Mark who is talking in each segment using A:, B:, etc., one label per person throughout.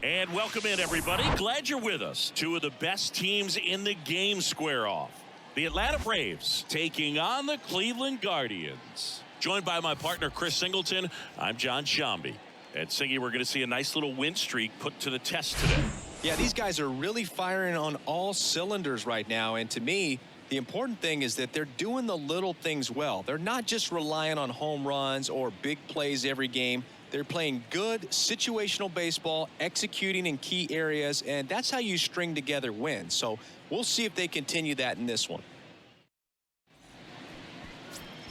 A: And welcome in, everybody. Glad you're with us. Two of the best teams in the game square off. The Atlanta Braves taking on the Cleveland Guardians. Joined by my partner, Chris Singleton, I'm John Shambi. And Singy, we're going to see a nice little win streak put to the test today.
B: Yeah, these guys are really firing on all cylinders right now. And to me, the important thing is that they're doing the little things well. They're not just relying on home runs or big plays every game. They're playing good situational baseball, executing in key areas, and that's how you string together wins. So we'll see if they continue that in this one.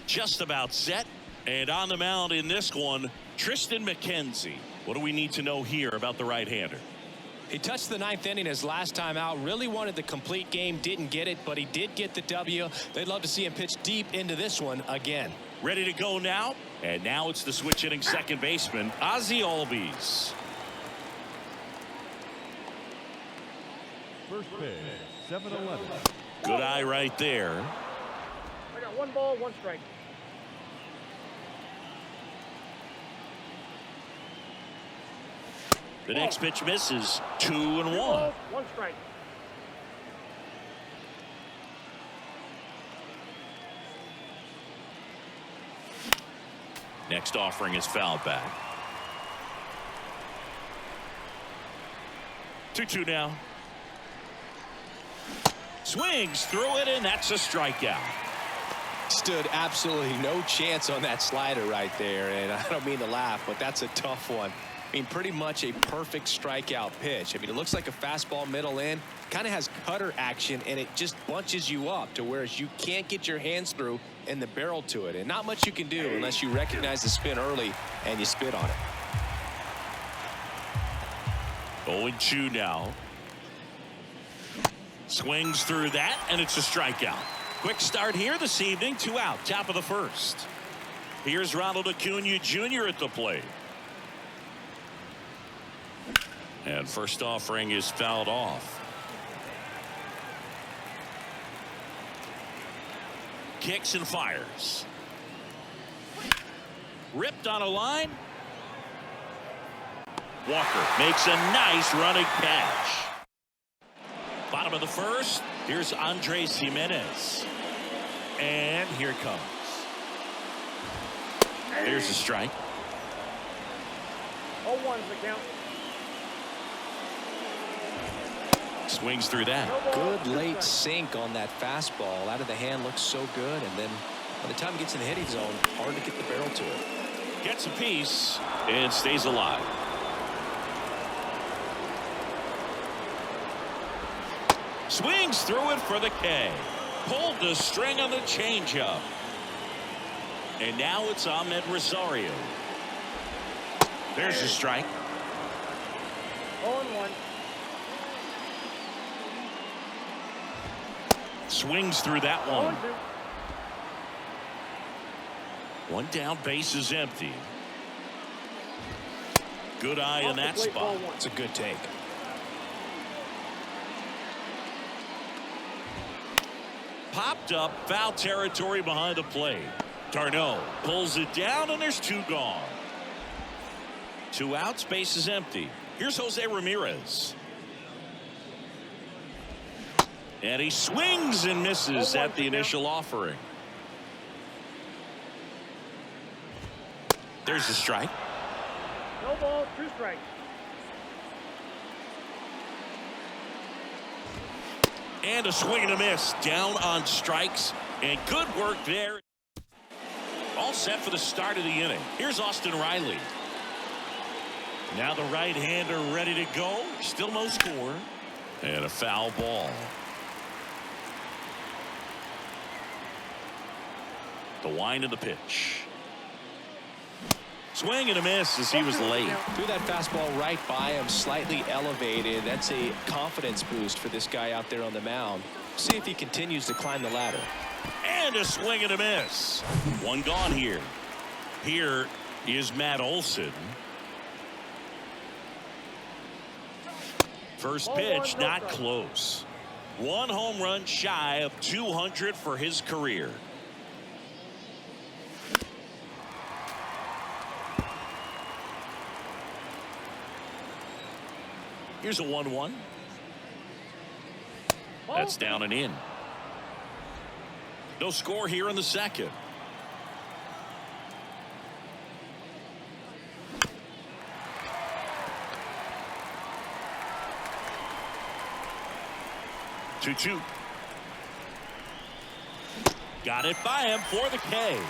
A: Just about set, and on the mound in this one, Tristan McKenzie. What do we need to know here about the right-hander?
C: He touched the ninth inning his last time out. Really wanted the complete game, didn't get it, but he did get the W. They'd love to see him pitch deep into this one again.
A: Ready to go now? And now it's the switch hitting second baseman, Ozzie Albies.
D: First pitch, 7-11.
A: Good eye right there.
E: I got 1 ball, 1 strike.
A: The next pitch misses. 2-1.
E: 1 strike.
A: Next offering is fouled back. 2-2 now. Swings through it, and that's a strikeout.
B: Stood absolutely no chance on that slider right there. And I don't mean to laugh, but that's a tough one. I mean, pretty much a perfect strikeout pitch. I mean, it looks like a fastball middle in, kind of has cutter action, and it just bunches you up to whereas you can't get your hands through and the barrel to it. And not much you can do unless you recognize the spin early and you spit on it.
A: 0-2 now. Swings through that, and it's a strikeout. Quick start here this evening. 2 out, top of the first. Here's Ronald Acuna Jr. at the plate. And first offering is fouled off. Kicks and fires. Ripped on a line. Walker makes a nice running catch. Bottom of the first. Here's Andres Gimenez. And here it comes. There's a strike.
E: 0-1's the count.
A: Swings through that.
B: Good late sink on that fastball. Out of the hand, looks so good. And then by the time it gets in the hitting zone, hard to get the barrel to it.
A: Gets a piece and stays alive. Swings through it for the K. Pulled the string on the changeup. And now it's Ahmed Rosario. There's a strike.
E: 0-1.
A: Swings through that one. 1 down, base is empty. Good eye in that spot.
B: It's a good take.
A: Popped up, foul territory behind the plate. Tarno pulls it down, and there's 2 gone. 2 outs, base is empty. Here's Jose Ramirez. And he swings and misses at the initial offering. There's a strike.
E: No ball, 2 strikes.
A: And a swing and a miss. Down on strikes. And good work there. All set for the start of the inning. Here's Austin Riley. Now the right-hander ready to go. Still no score. And a foul ball. The wind of the pitch. Swing and a miss as he was late.
B: Threw that fastball right by him, slightly elevated. That's a confidence boost for this guy out there on the mound. See if he continues to climb the ladder.
A: And a swing and a miss. 1 gone here. Here is Matt Olson. First pitch, not close. 1 home run shy of 200 for his career. Here's a 1-1. That's down and in. No score here in the second. Two. Got it by him for the K.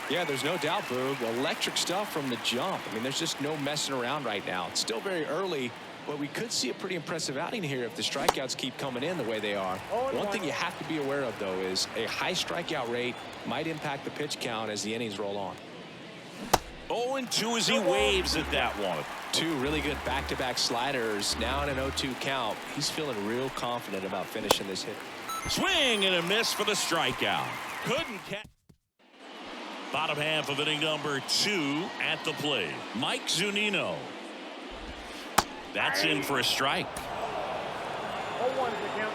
B: Yeah, there's no doubt, Boog. Electric stuff from the jump. I mean, there's just no messing around right now. It's still very early, but we could see a pretty impressive outing here if the strikeouts keep coming in the way they are. One thing you have to be aware of, though, is a high strikeout rate might impact the pitch count as the innings roll on.
A: 0-2 as he waves at that one.
B: Two really good back-to-back sliders. Now in an 0-2 count. He's feeling real confident about finishing this hit.
A: Swing and a miss for the strikeout. Couldn't catch. Bottom half of inning number 2 at the plate. Mike Zunino. That's in for a strike.
E: 0-1 is the count.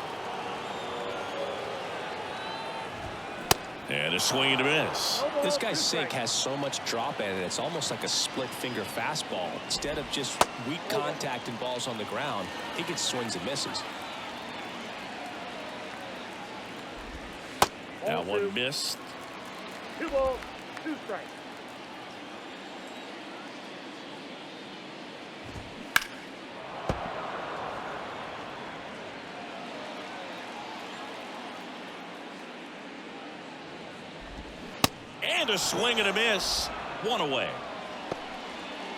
A: And a swing and a miss.
B: This guy's sink has so much drop in it. It's almost like a split finger fastball. Instead of just weak contact and balls on the ground, he gets swings and misses.
A: That one missed.
E: 2 balls, 2 strikes.
A: And a swing and a miss. One away.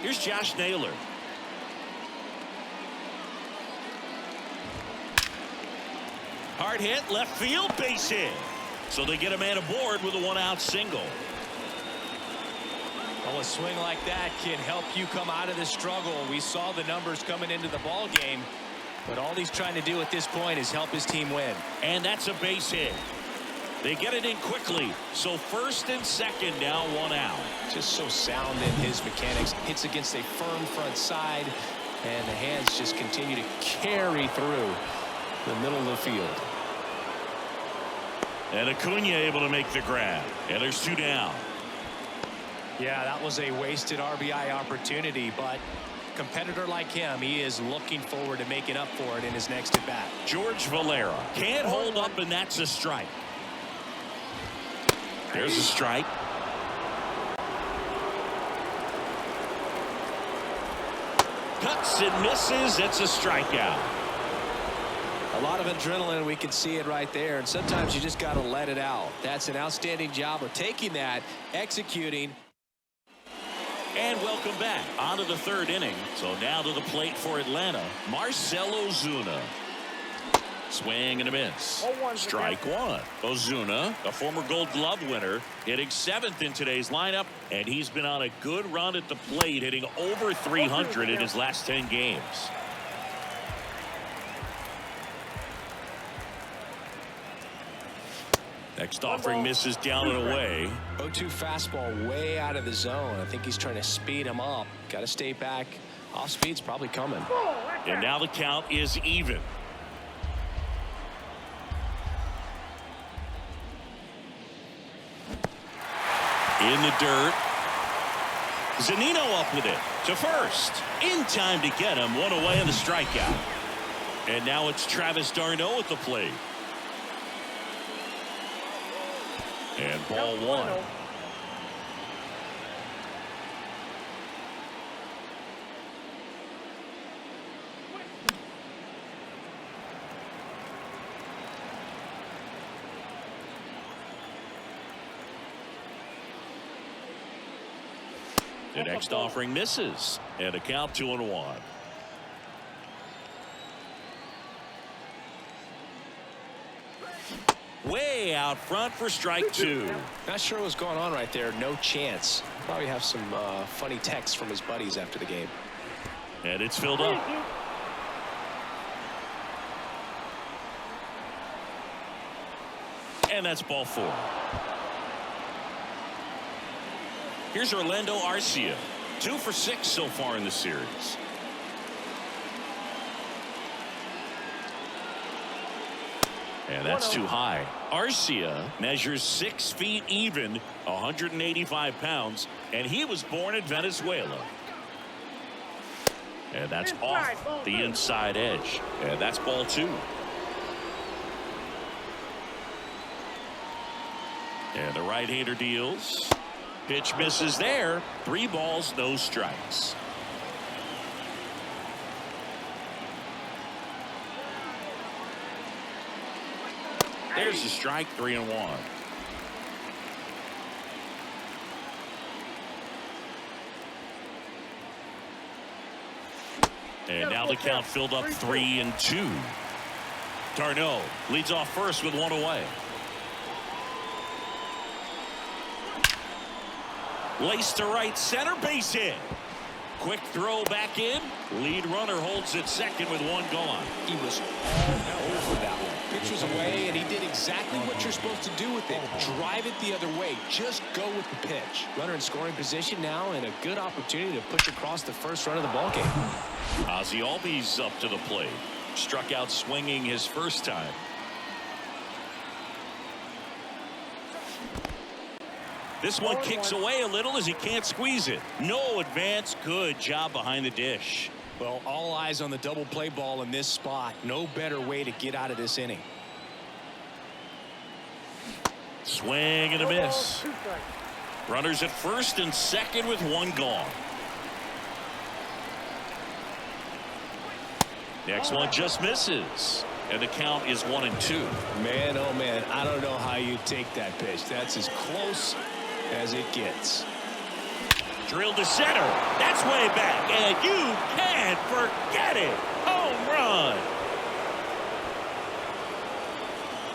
A: Here's Josh Naylor. Hard hit, left field, base hit. So they get a man aboard with a 1-out single.
C: Well, a swing like that can help you come out of the struggle. We saw the numbers coming into the ball game, but all he's trying to do at this point is help his team win.
A: And that's a base hit. They get it in quickly. So first and second, now 1 out.
B: Just so sound in his mechanics. Hits against a firm front side, and the hands just continue to carry through the middle of the field.
A: And Acuna able to make the grab. And there's 2 down.
C: Yeah, that was a wasted RBI opportunity, but a competitor like him, he is looking forward to making up for it in his next at bat.
A: George Valera can't hold up, and that's a strike. There's a strike. Cuts and misses. It's a strikeout.
B: A lot of adrenaline. We can see it right there. And sometimes you just got to let it out. That's an outstanding job of taking that, executing.
A: And welcome back onto the 3rd inning. So now to the plate for Atlanta, Marcell Ozuna. Swing and a miss. Strike 1. Ozuna, a former Gold Glove winner, hitting 7th in today's lineup, and he's been on a good run at the plate, hitting over 300 in his last 10 games. Next offering misses down and away.
B: 0-2 fastball way out of the zone. I think he's trying to speed him up. Got to stay back. Off speed's probably coming.
A: And now the count is even. In the dirt. Zunino up with it to first. In time to get him. 1 away on the strikeout. And now it's Travis d'Arnaud at the plate. And ball 1. The next offering misses, and a count 2-1. Way out front for strike 2.
B: Not sure what's going on right there. No chance. Probably have some funny texts from his buddies after the game.
A: And it's filled up. And that's ball 4. Here's Orlando Arcia. 2 for 6 so far in the series. And that's too high. Arcia measures 6 feet even, 185 pounds, and he was born in Venezuela. And that's off the inside edge. And that's ball 2. And the right-hander deals. Pitch misses there. 3 balls, no strikes. There's the strike, 3-1. And now the count filled up 3-2. Darno leads off first with 1 away. Lace to right center, base hit. Quick throw back in. Lead runner holds at second with 1 gone.
C: He was all over that one. Pitch was away, and he did exactly what you're supposed to do with it. Drive it the other way. Just go with the pitch. Runner in scoring position now, and a good opportunity to push across the first run of the ballgame.
A: Ozzie Albies up to the plate. Struck out swinging his first time. This one kicks away a little as he can't squeeze it. No advance. Good job behind the dish.
C: Well, all eyes on the double play ball in this spot. No better way to get out of this inning.
A: Swing and a miss. Runners at first and second with 1 gone. Next one just misses. And the count is 1-2.
C: Man, oh man, I don't know how you take that pitch. That's as close as it gets.
A: Drilled to center. That's way back. And you can't forget it. Home run.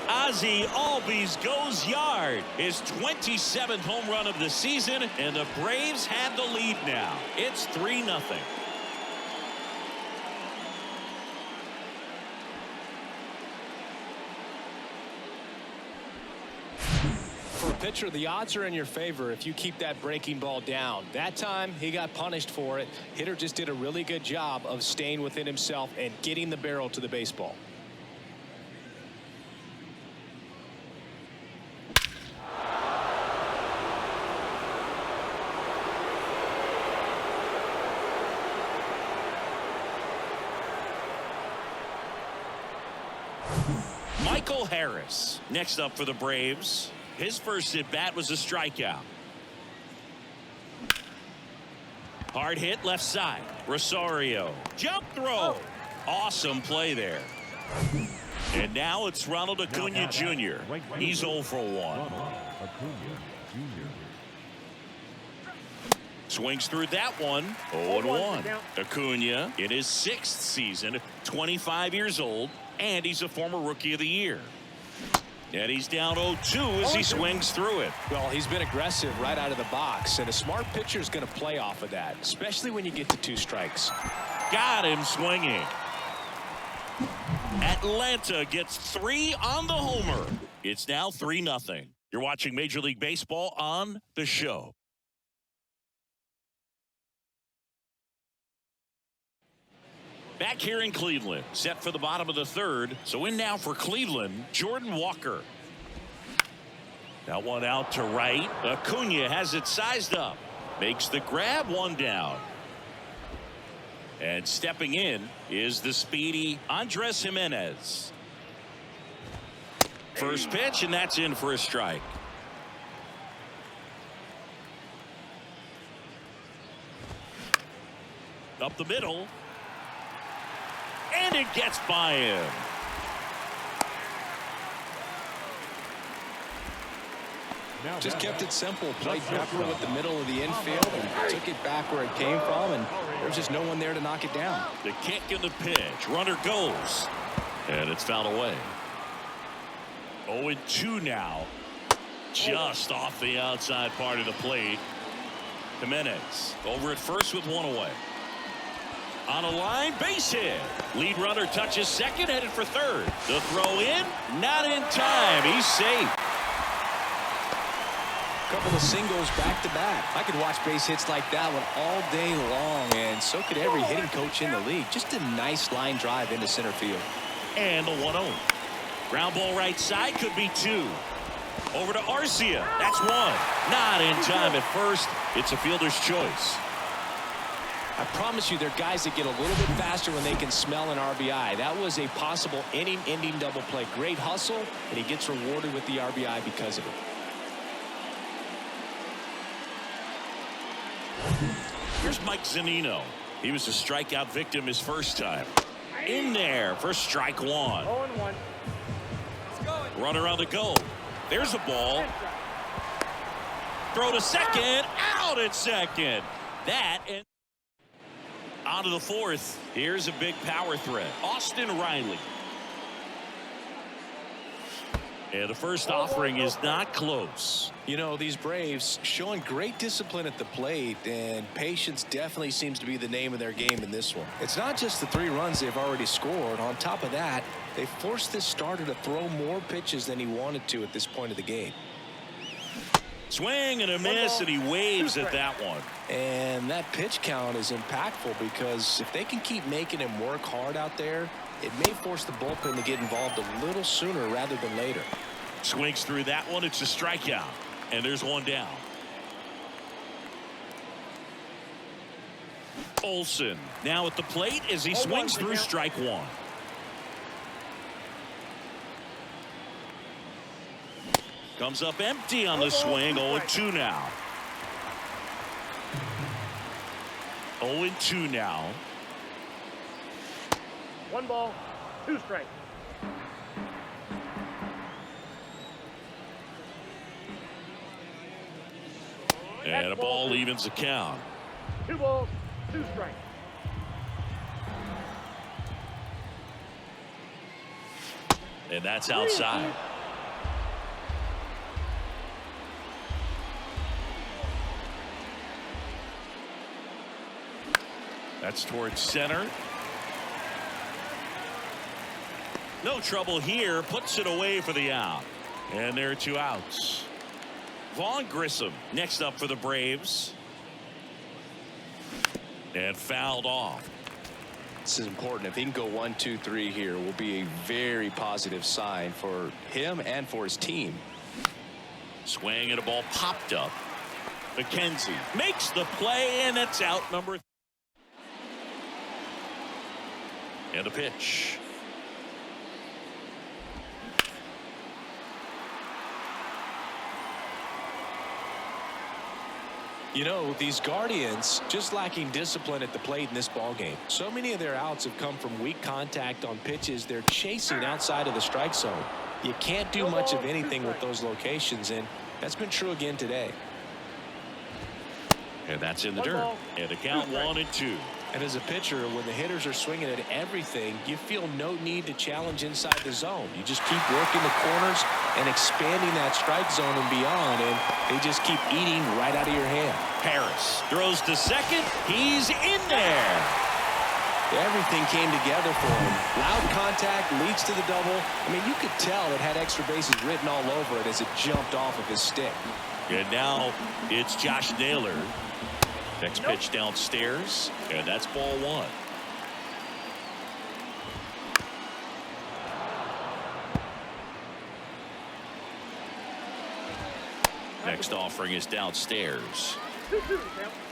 A: Ozzie Albies goes yard. His 27th home run of the season. And the Braves have the lead now. It's 3-0.
C: For a pitcher, the odds are in your favor if you keep that breaking ball down. That time, he got punished for it. Hitter just did a really good job of staying within himself and getting the barrel to the baseball.
A: Michael Harris next up for the Braves. His first at bat was a strikeout. Hard hit left side. Rosario. Jump throw. Awesome play there. And now it's Ronald Acuna Jr. He's 0 for 1. Swings through that one. 0-1. Acuna in his 6th season, 25 years old, and he's a former Rookie of the Year. And he's down 0-2 as he swings through it.
C: Well, he's been aggressive right out of the box, and a smart pitcher is going to play off of that, especially when you get to 2 strikes.
A: Got him swinging. Atlanta gets 3 on the homer. It's now 3-0. You're watching Major League Baseball on The Show. Back here in Cleveland, set for the bottom of the 3rd. So in now for Cleveland, Jordan Walker. That one out to right. Acuna has it sized up. Makes the grab, 1 down. And stepping in is the speedy Andres Gimenez. First pitch, and that's in for a strike. Up the middle. And it gets by him.
C: Just kept it simple. Played pepper with the middle of the infield and took it back where it came from, and there's just no one there to knock it down.
A: The kick and the pitch. Runner goes. And it's fouled away. 0-2 now. Just off the outside part of the plate. Gimenez over at first with 1 away. On a line, base hit. Lead runner touches second, headed for 3rd. The throw in, not in time. He's safe.
C: Couple of singles back to back. I could watch base hits like that one all day long, and so could every hitting coach in the league. Just a nice line drive into center field.
A: And the 1-0. Ground ball right side, could be 2. Over to Arcia. That's 1. Not in time at first. It's a fielder's choice.
C: I promise you, they're guys that get a little bit faster when they can smell an RBI. That was a possible inning-ending double play. Great hustle, and he gets rewarded with the RBI because of it.
A: Here's Mike Zunino. He was a strikeout victim his first time. In there for strike one.
E: 0-1.
A: Runner on the go. There's a ball. Throw to second. Out at second. That and on to the fourth. Here's a big power threat. Austin Riley. And the first offering is not close.
B: You know, these Braves showing great discipline at the plate, and patience definitely seems to be the name of their game in this one. It's not just the 3 runs they've already scored. On top of that, they forced this starter to throw more pitches than he wanted to at this point of the game.
A: Swing and a miss, and he waves at that one.
B: And that pitch count is impactful because if they can keep making him work hard out there, it may force the bullpen to get involved a little sooner rather than later.
A: Swings through that one. It's a strikeout. And there's one down. Olsen now at the plate as he swings through strike one. Comes up empty on the swing. 0-2 now. 0-2 now.
E: 1 ball, 2 strikes.
A: And a ball evens the count.
E: 2 balls, 2 strikes.
A: And that's outside. That's towards center. No trouble here. Puts it away for the out. And there are 2 outs. Vaughn Grissom next up for the Braves. And fouled off.
B: This is important. If he can go 1, 2, 3 here, will be a very positive sign for him and for his team.
A: Swing and a ball popped up. McKenzie makes the play, and it's out number 3. And a pitch.
B: You know, these Guardians just lacking discipline at the plate in this ball game. So many of their outs have come from weak contact on pitches they're chasing outside of the strike zone. You can't do much of anything with those locations, and that's been true again today.
A: And that's in the dirt. And the count 1-2.
B: And as a pitcher, when the hitters are swinging at everything, you feel no need to challenge inside the zone. You just keep working the corners and expanding that strike zone and beyond, and they just keep eating right out of your hand.
A: Harris throws to second. He's in there.
B: Everything came together for him. Loud contact leads to the double. I mean, you could tell it had extra bases written all over it as it jumped off of his stick.
A: And now it's Josh Naylor. Next pitch downstairs, and that's ball 1. Next offering is downstairs.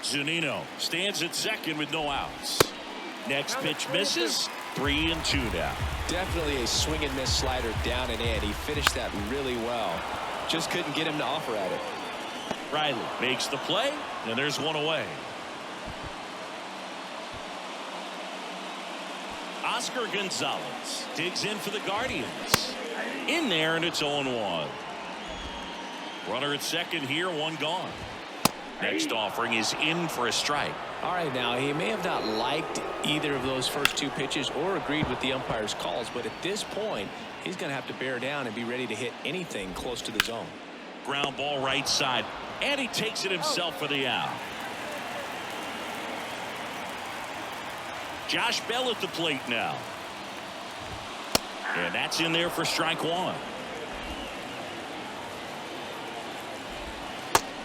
A: Zunino stands at second with no outs. Next pitch misses. 3-2 now.
B: Definitely a swing and miss slider down and in. He finished that really well. Just couldn't get him to offer at it.
A: Riley makes the play, and there's one away. Oscar Gonzalez digs in for the Guardians. In there, and it's 0-1. Runner at second here, 1 gone. Next offering is in for a strike.
B: All right, now he may have not liked either of those first 2 pitches or agreed with the umpire's calls, but at this point, he's going to have to bear down and be ready to hit anything close to the zone.
A: Ground ball right side, and he takes it himself for the out. Josh Bell at the plate now. And that's in there for strike 1.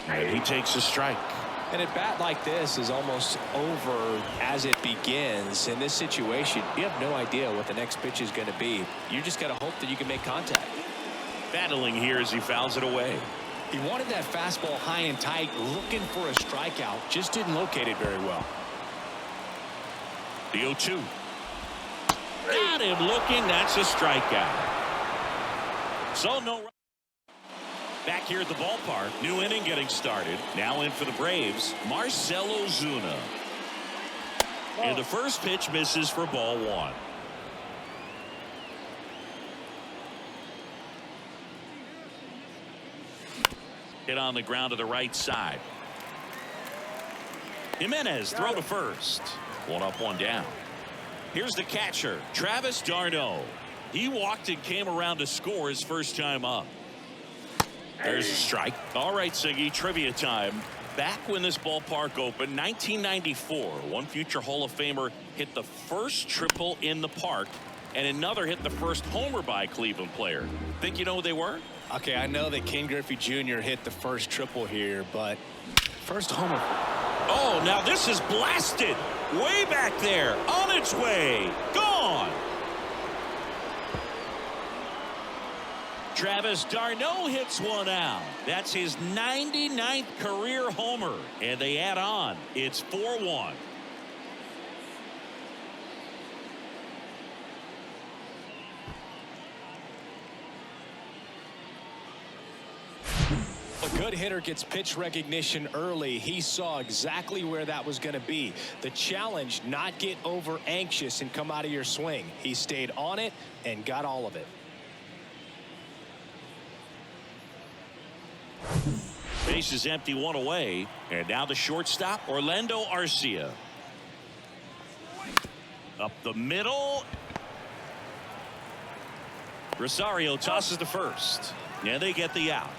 A: And he takes a strike.
B: And a bat like this is almost over as it begins. In this situation, you have no idea what the next pitch is going to be. You just got to hope that you can make contact.
A: Battling here as he fouls it away.
B: He wanted that fastball high and tight, looking for a strikeout. Just didn't locate it very well.
A: The 0-2. Got him looking. That's a strikeout. So no. Back here at the ballpark. New inning getting started. Now in for the Braves, Marcell Ozuna. And the first pitch misses for ball one. Hit on the ground to the right side. Gimenez throw to first. One up, one down. Here's the catcher, Travis d'Arnaud. He walked and came around to score his first time up. There's a strike. All right, Siggy, trivia time. Back when this ballpark opened, 1994, one future Hall of Famer hit the first triple in the park, and another hit the first homer by a Cleveland player. Think you know who they were?
B: Okay, I know that Ken Griffey Jr. hit the first triple here, but first homer.
A: Oh, now this is blasted. Way back there. On its way. Gone. Travis d'Arnaud hits one out. That's his 99th career homer. And they add on. It's 4-1.
B: A good hitter gets pitch recognition early. He saw exactly where that was going to be. The challenge, not get over anxious and come out of your swing. He stayed on it and got all of it.
A: Base is empty, one away. And now the shortstop, Orlando Arcia. Up the middle. Rosario tosses to first. And they get the out.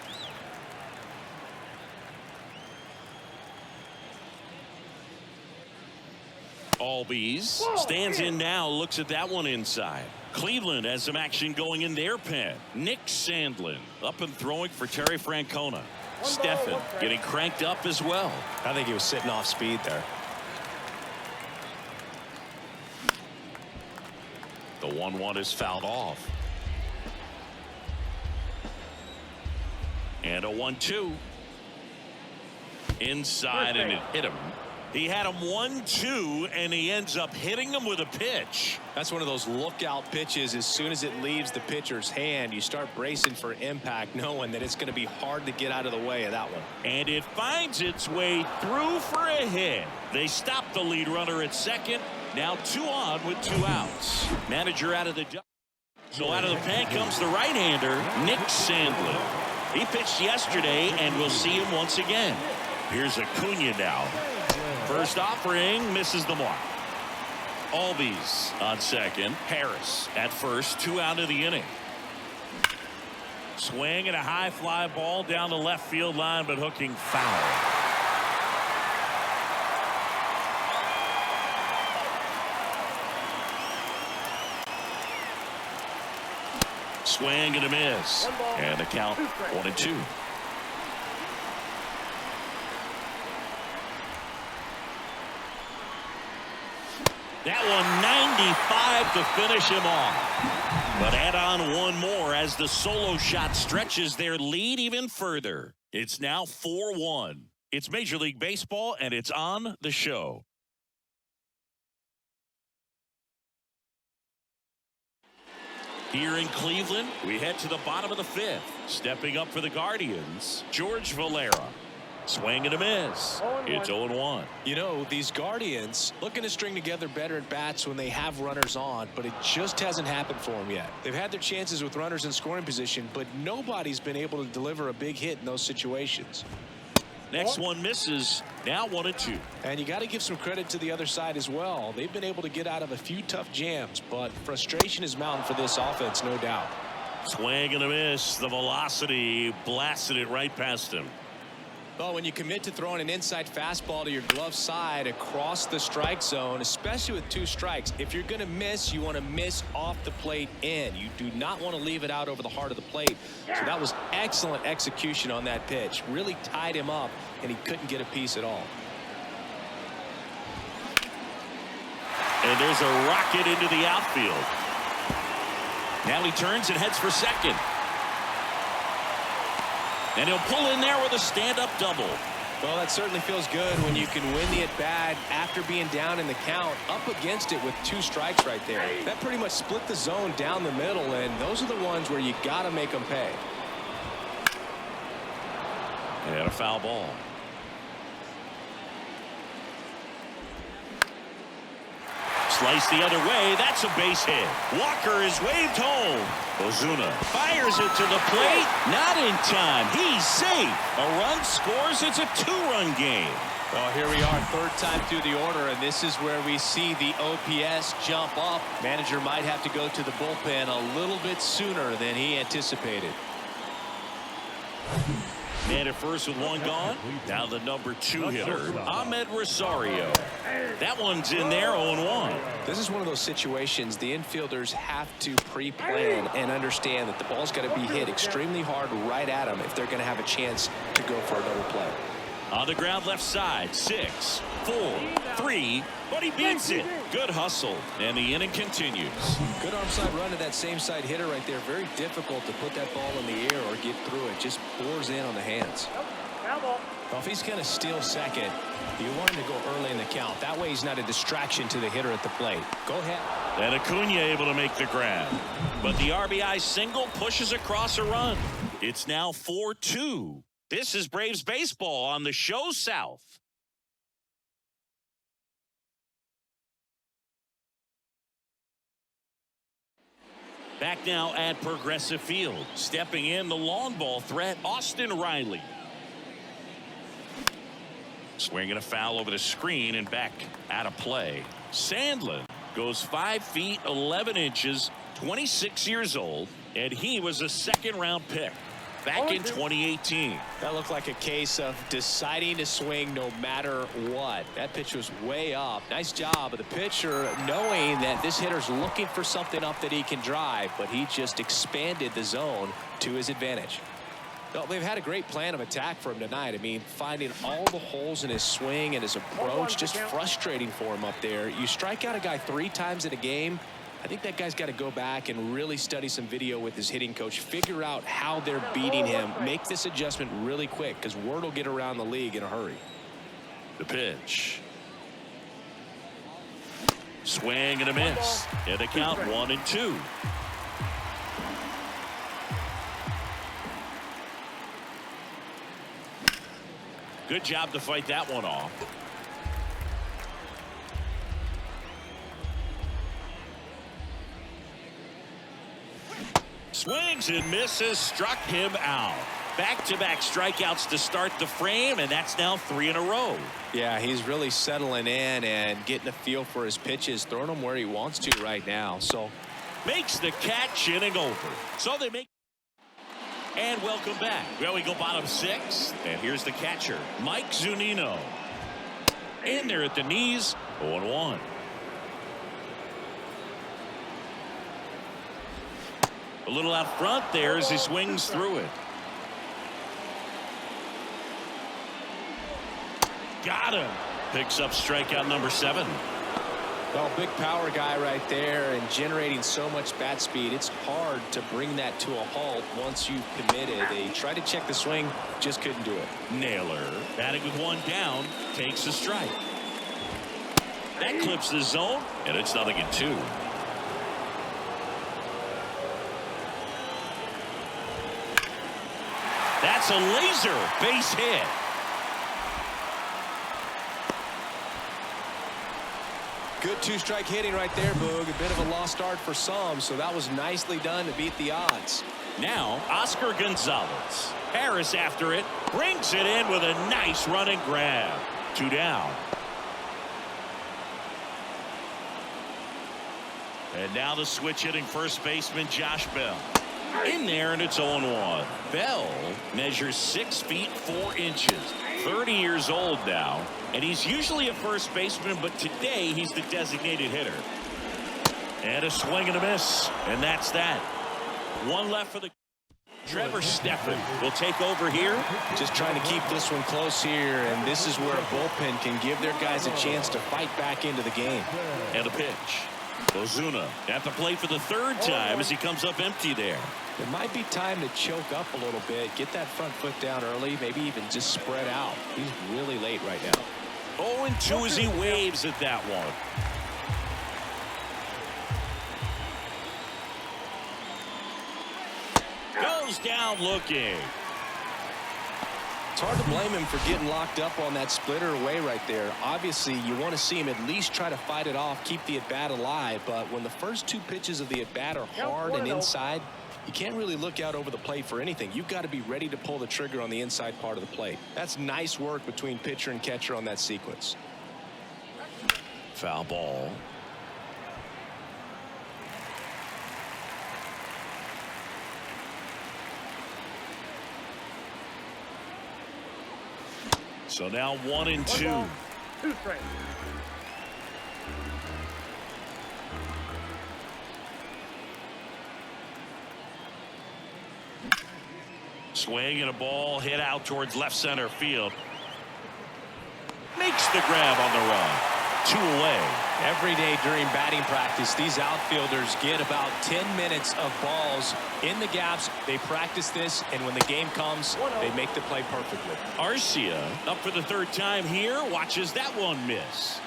A: Albies stands in now, looks at that one inside. Cleveland has some action going in their pen. Nick Sandlin up and throwing for Terry Francona. Stephan getting cranked up as well.
B: I think he was sitting off speed there.
A: The 1-1 is fouled off. And a 1-2. Inside, and it hit him. He had him 1-2, and he ends up hitting him with a pitch.
B: That's one of those lookout pitches. As soon as it leaves the pitcher's hand, you start bracing for impact, knowing that it's going to be hard to get out of the way of that one.
A: And it finds its way through for a hit. They stop the lead runner at second. Now 2 on with 2 outs. Manager out of the so out of the pen comes the right-hander, Nick Sandlin. He pitched yesterday, and we'll see him once again. Here's Acuna now. First offering misses the mark. Albies on second. Harris at first. 2 out of the inning. Swing and a high fly ball down the left field line, but hooking foul. Swing and a miss. And the count 1-2. That one 95 to finish him off. But add on one more as the solo shot stretches their lead even further. It's now 4-1. It's Major League Baseball, and it's on the show. Here in Cleveland, we head to the bottom of the 5th. Stepping up for the Guardians, George Valera. Swing and a miss. It's 0-1.
B: You know, these Guardians looking to string together better at bats when they have runners on, but it just hasn't happened for them yet. They've had their chances with runners in scoring position, but nobody's been able to deliver a big hit in those situations.
A: Next one misses. Now 1-2.
B: And you got to give some credit to the other side as well. They've been able to get out of a few tough jams, but frustration is mounting for this offense, no doubt.
A: Swing and a miss. The velocity blasted it right past him.
B: Well, when you commit to throwing an inside fastball to your glove side across the strike zone, especially with 2 strikes, if you're going to miss, you want to miss off the plate in. You do not want to leave it out over the heart of the plate. So that was excellent execution on that pitch. Really tied him up, and he couldn't get a piece at all.
A: And there's a rocket into the outfield. Now he turns and heads for second. And he'll pull in there with a stand-up double.
B: Well, that certainly feels good when you can win the at-bat after being down in the count, up against it with 2 strikes right there. That pretty much split the zone down the middle, and those are the ones where you got to make them pay.
A: And a foul ball. Slice the other way. That's a base hit. Walker is waved home. Ozuna fires it to the plate. Not in time. He's safe. A run scores. It's a 2-run game.
C: Well, here we are, 3rd time through the order, and this is where we see the OPS jump up. Manager might have to go to the bullpen a little bit sooner than he anticipated.
A: Man at first with 1 gone. Now the number 2 hitter, Ramirez RBI. That one's in there, 0-1.
B: This is one of those situations the infielders have to pre-plan and understand that the ball's got to be hit extremely hard right at them if they're going to have a chance to go for a double play.
A: On the ground left side, 6, 4, 3, but he beats it. Good hustle, and the inning continues.
B: Good arm side run to that same side hitter right there. Very difficult to put that ball in the air or get through it. Just bores in on the hands. Well, if he's going to steal second, you want him to go early in the count. That way he's not a distraction to the hitter at the plate. Go ahead.
A: And Acuna able to make the grab. But the RBI single pushes across a run. It's now 4-2. This is Braves baseball on the show South. Back now at Progressive Field. Stepping in the long ball threat, Austin Riley. Swinging a foul over the screen and back out of play. Sandlin goes 5 feet 11 inches, 26 years old, and he was a 2nd-round pick back in 2018.
B: That looked like a case of deciding to swing no matter what. That pitch was way up. Nice job of the pitcher knowing that this hitter's looking for something up that he can drive, but he just expanded the zone to his advantage. Well, they've had a great plan of attack for him tonight. I mean, finding all the holes in his swing and his approach, just frustrating for him up there. You strike out a guy 3 times in a game, I think that guy's got to go back and really study some video with his hitting coach, figure out how they're beating him, make this adjustment really quick, because word will get around the league in a hurry.
A: The pitch. Swing and a miss. And the count 1-2. Good job to fight that one off. Swings and misses, struck him out. Back-to-back strikeouts to start the frame, and that's now 3 in a row.
B: Yeah, he's really settling in and getting a feel for his pitches, throwing them where he wants to right now. So
A: makes the catch, inning over. So they make. And welcome back. Well, we go bottom 6, and here's the catcher, Mike Zunino. In there at the knees, 0-1. A little out front there as he swings through it. Got him. Picks up strikeout number 7.
B: Well, big power guy right there and generating so much bat speed. It's hard to bring that to a halt once you've committed. They tried to check the swing, just couldn't do it.
A: Naylor batting with 1 down, takes a strike. That clips the zone, and it's 0-2. That's a laser base hit.
B: Good 2-strike hitting right there, Boog. A bit of a lost art for some, so that was nicely done to beat the odds.
A: Now, Oscar Gonzalez. Harris after it, brings it in with a nice running grab. 2 down. And now the switch hitting first baseman Josh Bell. In there, and it's 0-1. Bell measures 6 feet 4 inches. 30 years old now, and he's usually a first baseman, but today he's the designated hitter. And a swing and a miss, and that's that. 1 left for the. Trevor Stephan will take over here.
B: Just trying to keep this one close here, and this is where a bullpen can give their guys a chance to fight back into the game.
A: And a pitch. Ozuna at the plate for the third time as he comes up empty there.
B: It might be time to choke up a little bit, get that front foot down early, maybe even just spread out. He's really late right now.
A: 0-2 as he waves at that one. Goes down looking.
B: It's hard to blame him for getting locked up on that splitter away right there. Obviously, you want to see him at least try to fight it off, keep the at-bat alive. But when the first two pitches of the at-bat are hard and inside, you can't really look out over the plate for anything. You've got to be ready to pull the trigger on the inside part of the plate. That's nice work between pitcher and catcher on that sequence.
A: Foul ball. So now 1-2.
E: 2 strikes.
A: Swing and a ball hit out towards left center field. Makes the grab on the run. 2 away.
C: Every day during batting practice, these outfielders get about 10 minutes of balls in the gaps. They practice this, and when the game comes, they make the play perfectly.
A: Arcia up for the third time here. Watches that one miss.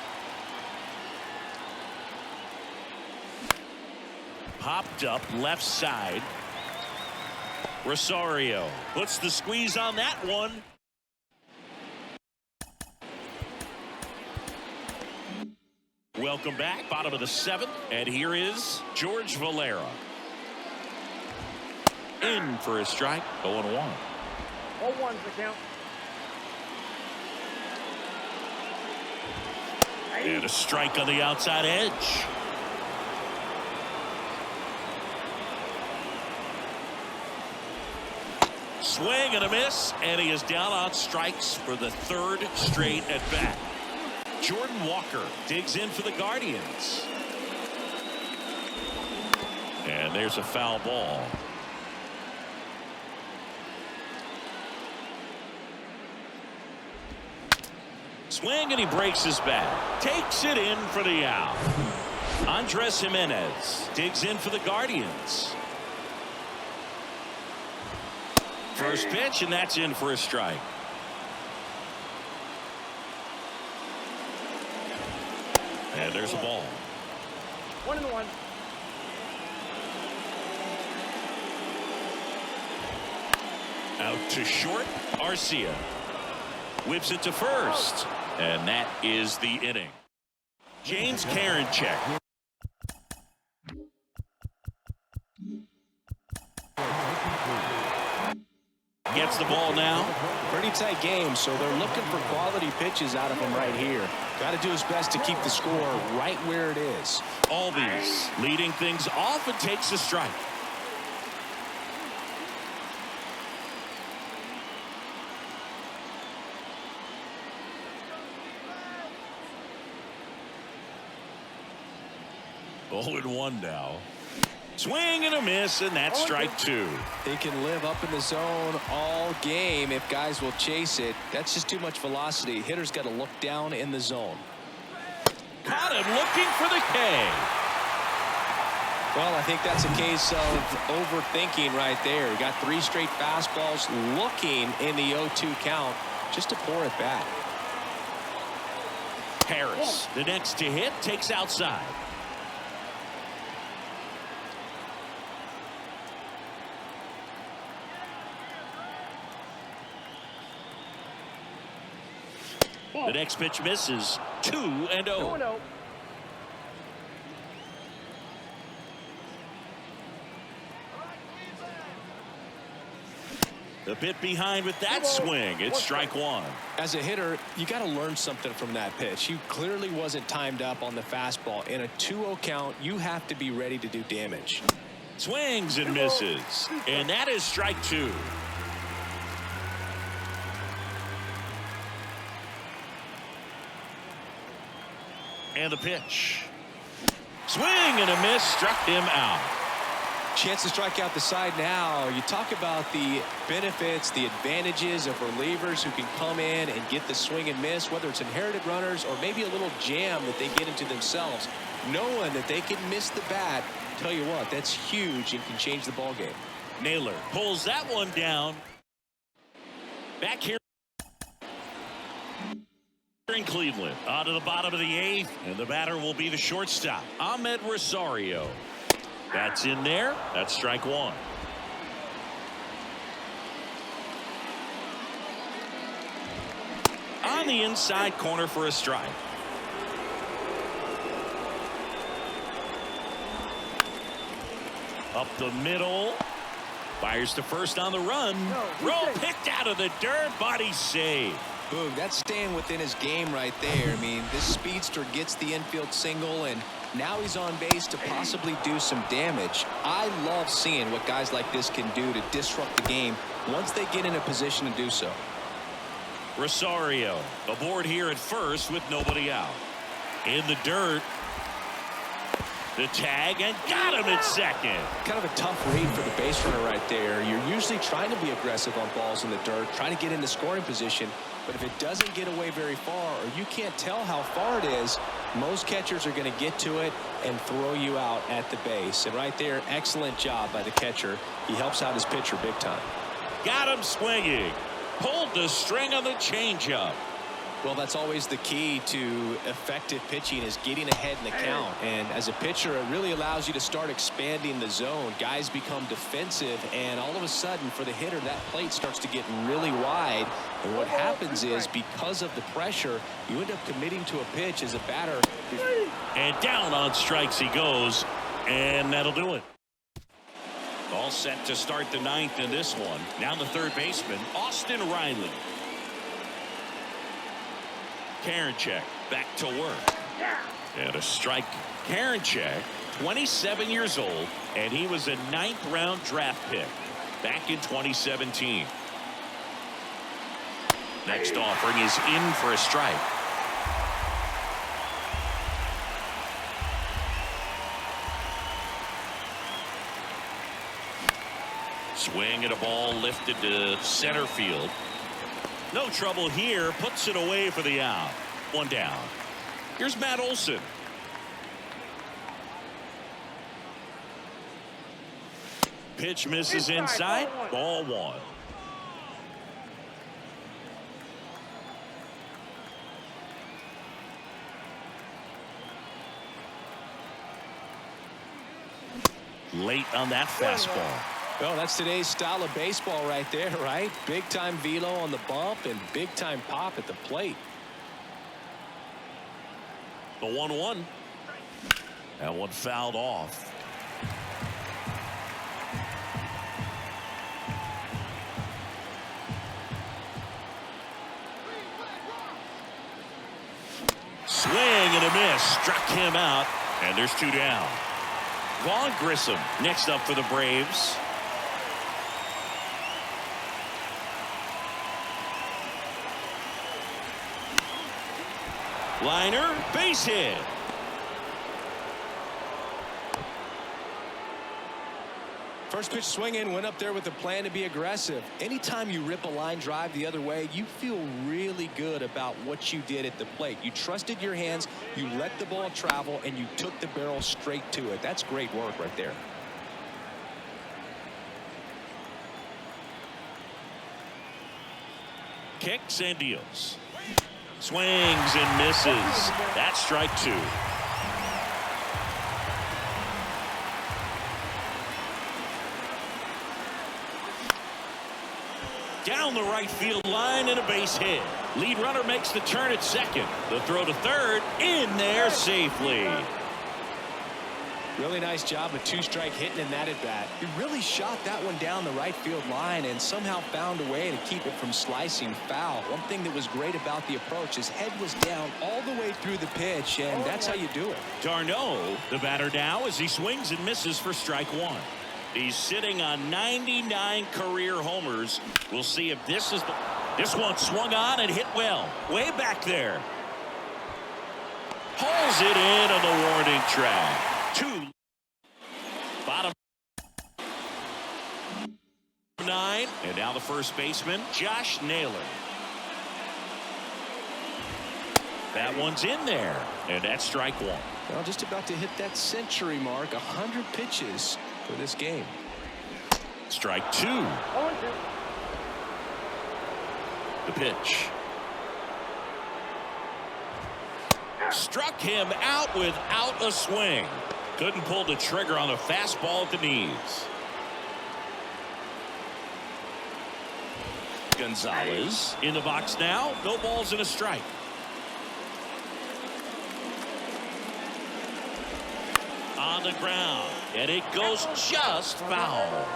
A: Popped up left side. Rosario puts the squeeze on that one. Welcome back. Bottom of the 7th. And here is George Valera. In for a strike. 0-1.
E: 0-1's the count.
A: And a strike on the outside edge. Swing and a miss. And he is down on strikes for the 3rd straight at bat. Jordan Walker digs in for the Guardians. And there's a foul ball. Swing and he breaks his bat. Takes it in for the out. Andres Gimenez digs in for the Guardians. First pitch, and that's in for a strike. And there's a ball.
E: 1-1.
A: Out to short. Arcia whips it to first. And that is the inning. James Karinchak. Gets the ball now.
B: Pretty tight game, so they're looking for quality pitches out of him right here. Got to do his best to keep the score right where it is.
A: Albies leading things off and takes a strike. Oh, and 1 now. Swing and a miss, and that's strike 2.
B: They can live up in the zone all game if guys will chase it. That's just too much velocity. Hitter's got to look down in the zone.
A: Caught him looking for the K.
B: Well, I think that's a case of overthinking right there. You got 3 straight fastballs looking in the 0-2 count just to pour it back.
A: Harris, the next to hit, takes outside. The next pitch misses. 2-0.
E: 2-0.
A: The bit behind with that swing. It's strike 1.
B: As a hitter, you got to learn something from that pitch. He clearly wasn't timed up on the fastball. In a 2-0 count, you have to be ready to do damage.
A: Swings and misses. And that is strike 2. And the pitch. Swing and a miss, struck him out.
B: Chance to strike out the side now. You talk about the benefits, the advantages of relievers who can come in and get the swing and miss, whether it's inherited runners or maybe a little jam that they get into themselves. knowing that they can miss the bat. Tell you what, that's huge and can change the ball game.
A: Naylor pulls that one down. Back here in Cleveland. On to the bottom of the 8th, and the batter will be the shortstop, Ahmed Rosario. That's in there. That's strike 1. On the inside corner for a strike. Up the middle. Fires to first on the run. Throw picked out of the dirt. Body save.
B: Boom, that's staying within his game right there. I mean, this speedster gets the infield single, and now he's on base to possibly do some damage. I love seeing what guys like this can do to disrupt the game once they get in a position to do so.
A: Rosario aboard here at first with nobody out. In the dirt. The tag, and got him at second.
B: Kind of a tough read for the base runner right there. You're usually trying to be aggressive on balls in the dirt, trying to get into scoring position. But if it doesn't get away very far, or you can't tell how far it is, most catchers are going to get to it and throw you out at the base. And right there, excellent job by the catcher. He helps out his pitcher big time.
A: Got him swinging. Pulled the string on the changeup.
B: Well, that's always the key to effective pitching, is getting ahead in the count. And as a pitcher, it really allows you to start expanding the zone. Guys become defensive, and all of a sudden, for the hitter, that plate starts to get really wide. And what happens is, because of the pressure, you end up committing to a pitch as a batter.
A: And down on strikes he goes, and that'll do it. All set to start the 9th in this one. Now the third baseman, Austin Riley. Karinchak back to work. And a strike. Karinchak, 27 years old, and he was a 9th-round draft pick back in 2017. Next offering is in for a strike. Swing at a ball lifted to center field. No trouble here. Puts it away for the out. One down. Here's Matt Olson. Pitch misses inside. Ball 1. Late on that fastball.
B: Well, that's today's style of baseball right there, right? Big time velo on the bump and big time pop at the plate.
A: The 1-1. That one fouled off. Swing and a miss. Struck him out. And there's 2 down. Vaughn Grissom next up for the Braves. Liner, base hit.
B: First pitch swinging, went up there with a plan to be aggressive. Anytime you rip a line drive the other way, you feel really good about what you did at the plate. You trusted your hands, you let the ball travel, and you took the barrel straight to it. That's great work right there.
A: Kicks and deals. Swings and misses. That's strike 2. Down the right field line and a base hit. Lead runner makes the turn at second. The throw to third, in there safely.
B: Really nice job of 2-strike hitting in that at bat. He really shot that one down the right field line and somehow found a way to keep it from slicing foul. One thing that was great about the approach, his head was down all the way through the pitch, and that's how you do it.
A: Darno, the batter now, as he swings and misses for strike 1. He's sitting on 99 career homers. We'll see if this is the... This one swung on and hit well. Way back there. Pulls it in on the warning track. 2. Bottom 9. And now the first baseman, Josh Naylor. That one's in there, and that's strike one.
B: Well, just about to hit that century mark. 100 pitches for this game.
A: Strike two.
E: 0-2.
A: The pitch. Struck him out without a swing. Couldn't pull the trigger on a fastball at the knees. Gonzalez in the box now. No balls and a strike. On the ground, and it goes just foul.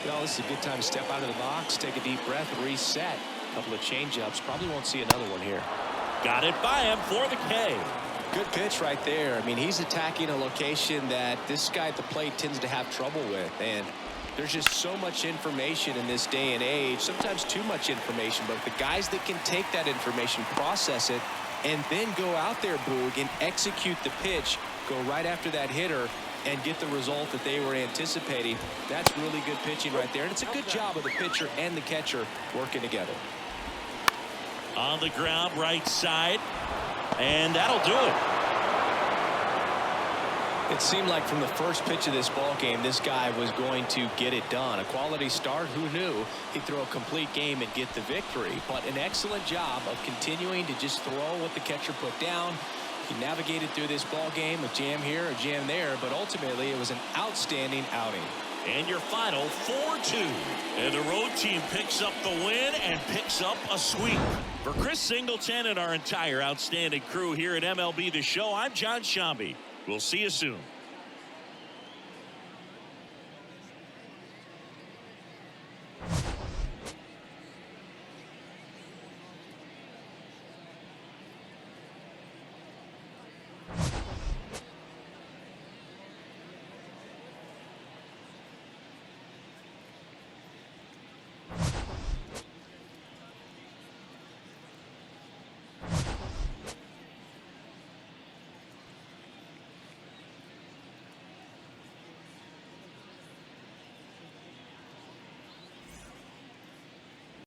B: Well, this is a good time to step out of the box, take a deep breath, reset. A couple of change-ups. Probably won't see another one here.
A: Got it by him for the K.
B: Good pitch right there. I mean, he's attacking a location that this guy at the plate tends to have trouble with. And there's just so much information in this day and age, sometimes too much information. But the guys that can take that information, process it, and then go out there, Boog, and execute the pitch, go right after that hitter, and get the result that they were anticipating. That's really good pitching right there. And it's a good job of the pitcher and the catcher working together.
A: On the ground, right side. And that'll do it.
B: It seemed like from the first pitch of this ball game, this guy was going to get it done. A quality start. Who knew he'd throw a complete game and get the victory? But an excellent job of continuing to just throw what the catcher put down. He navigated through this ball game, a jam here, a jam there, but ultimately it was an outstanding outing.
A: And your final 4-2. And the road team picks up the win and picks up a sweep. For Chris Singleton and our entire outstanding crew here at MLB The Show, I'm John Shambi. We'll see you soon.